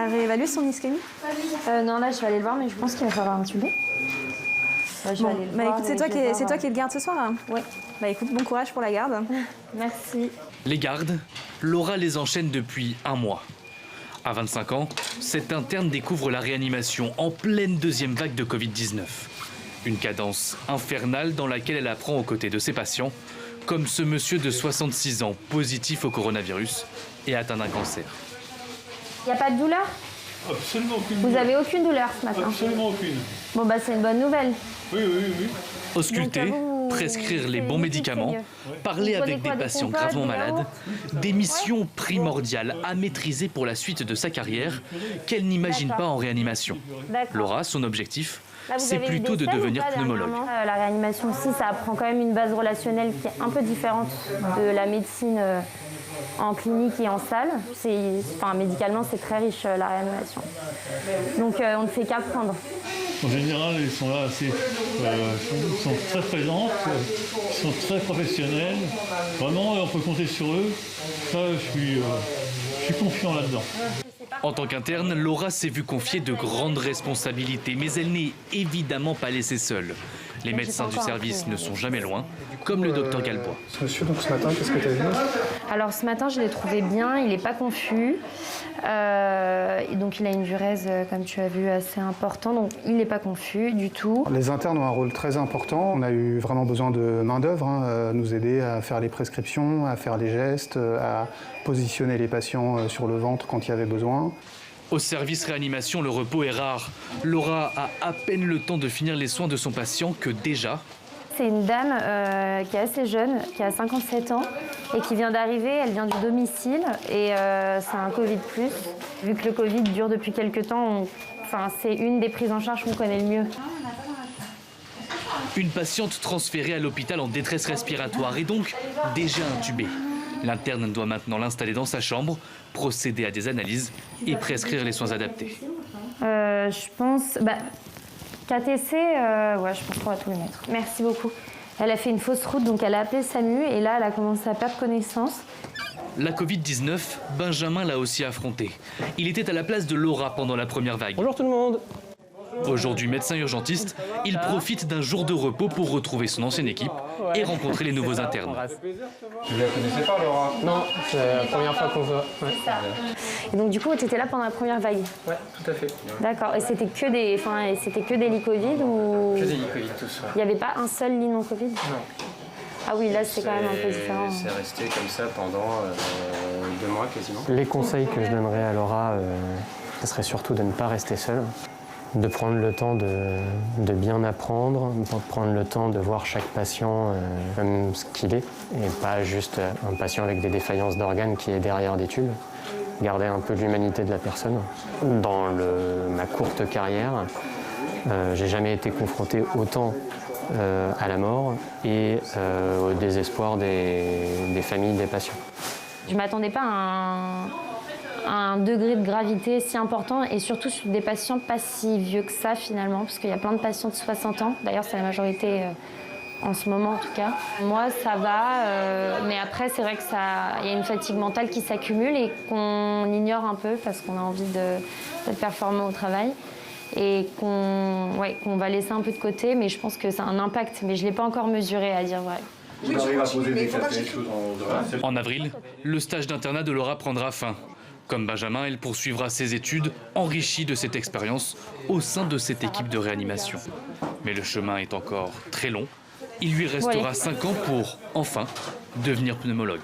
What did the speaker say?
réévalué son ischémie? Non, là, je vais aller le voir, mais je pense qu'il va falloir intuber. Bon, bah écoute, c'est toi qui le garde ce soir, hein? Oui. Bah écoute, bon courage pour la garde. Merci. Les gardes, Laura les enchaîne depuis 1 mois. À 25 ans, cette interne découvre la réanimation en pleine deuxième vague de Covid-19. Une cadence infernale dans laquelle elle apprend aux côtés de ses patients, comme ce monsieur de 66 ans, positif au coronavirus et atteint d'un cancer. Il n'y a pas de douleur? Absolument aucune. Vous avez aucune douleur ce matin? Absolument aucune. Bon, bah c'est une bonne nouvelle. Oui, oui, oui. Ausculter, Donc, prescrire les bons médicaments, parler Vous prenez avec quoi, des des patients compotes, gravement des malades, yaourts? des missions primordiales à maîtriser pour la suite de sa carrière qu'elle n'imagine pas en réanimation. D'accord. Laura, son objectif, Là, vous c'est avez eu plutôt des de scènes ou devenir pas pneumologue. dernièrement La réanimation aussi, ça apprend quand même une base relationnelle qui est un peu différente de la médecine en clinique et en salle. Médicalement, c'est très riche la réanimation. Donc on ne fait qu'apprendre. En général, ils sont là assez. Ils sont très présents, ils sont très professionnels. Vraiment, on peut compter sur eux. Ça, je suis confiant là-dedans. En tant qu'interne, Laura s'est vue confier de grandes responsabilités, mais elle n'est évidemment pas laissée seule. Les médecins du service ne sont jamais loin, comme le docteur Galbois. Ce monsieur, donc ce matin, qu'est-ce que tu as vu? Alors ce matin, je l'ai trouvé bien, il n'est pas confus. Donc il a une diurèse, comme tu as vu, assez importante. Donc il n'est pas confus du tout. Les internes ont un rôle très important. On a eu vraiment besoin de main-d'œuvre, nous aider à faire les prescriptions, à faire les gestes, à positionner les patients sur le ventre quand il y avait besoin. Au service réanimation, le repos est rare. Laura a à peine le temps de finir les soins de son patient que déjà... C'est une dame qui est assez jeune, qui a 57 ans et qui vient d'arriver. Elle vient du domicile et c'est un Covid+. Vu que le Covid dure depuis quelques temps, c'est une des prises en charge qu'on connaît le mieux. Une patiente transférée à l'hôpital en détresse respiratoire et donc déjà intubée. L'interne doit maintenant l'installer dans sa chambre, procéder à des analyses et prescrire les soins adaptés. Je pense... KTC, je pense qu'on va tout lui mettre. Merci beaucoup. Elle a fait une fausse route, donc elle a appelé SAMU et là, elle a commencé à perdre connaissance. La Covid-19, Benjamin l'a aussi affronté. Il était à la place de Laura pendant la première vague. Bonjour tout le monde. Aujourd'hui médecin urgentiste, il profite d'un jour de repos pour retrouver son ancienne équipe et rencontrer les nouveaux internes. Tu la connaissais pas, Laura? Non, c'est la première fois qu'on voit. Ouais. Et donc du coup, tu étais là pendant la première vague? Ouais, tout à fait. D'accord. Et c'était que des lits Covid ou... Que des lits Covid, tous. Il n'y avait pas un seul lit non Covid? Non. Ah oui, là c'est quand même un peu différent. C'est resté comme ça pendant 2 mois quasiment. Les conseils que je donnerais à Laura, ce serait surtout de ne pas rester seule. De prendre le temps de bien apprendre, de prendre le temps de voir chaque patient comme ce qu'il est, et pas juste un patient avec des défaillances d'organes qui est derrière des tubes. Garder un peu de l'humanité de la personne. Dans ma courte carrière, j'ai jamais été confronté autant à la mort et au désespoir des familles des patients. Je ne m'attendais pas à un degré de gravité si important et surtout sur des patients pas si vieux que ça finalement, parce qu'il y a plein de patients de 60 ans. D'ailleurs, c'est la majorité en ce moment en tout cas. Moi, ça va, mais après, c'est vrai qu'il y a une fatigue mentale qui s'accumule et qu'on ignore un peu parce qu'on a envie d'être performant au travail et qu'on va laisser un peu de côté, mais je pense que ça a un impact, mais je ne l'ai pas encore mesuré à dire vrai. En avril, le stage d'internat de Laura prendra fin. Comme Benjamin, elle poursuivra ses études, enrichie de cette expérience au sein de cette équipe de réanimation. Mais le chemin est encore très long. Il lui restera 5 ans pour, enfin, devenir pneumologue.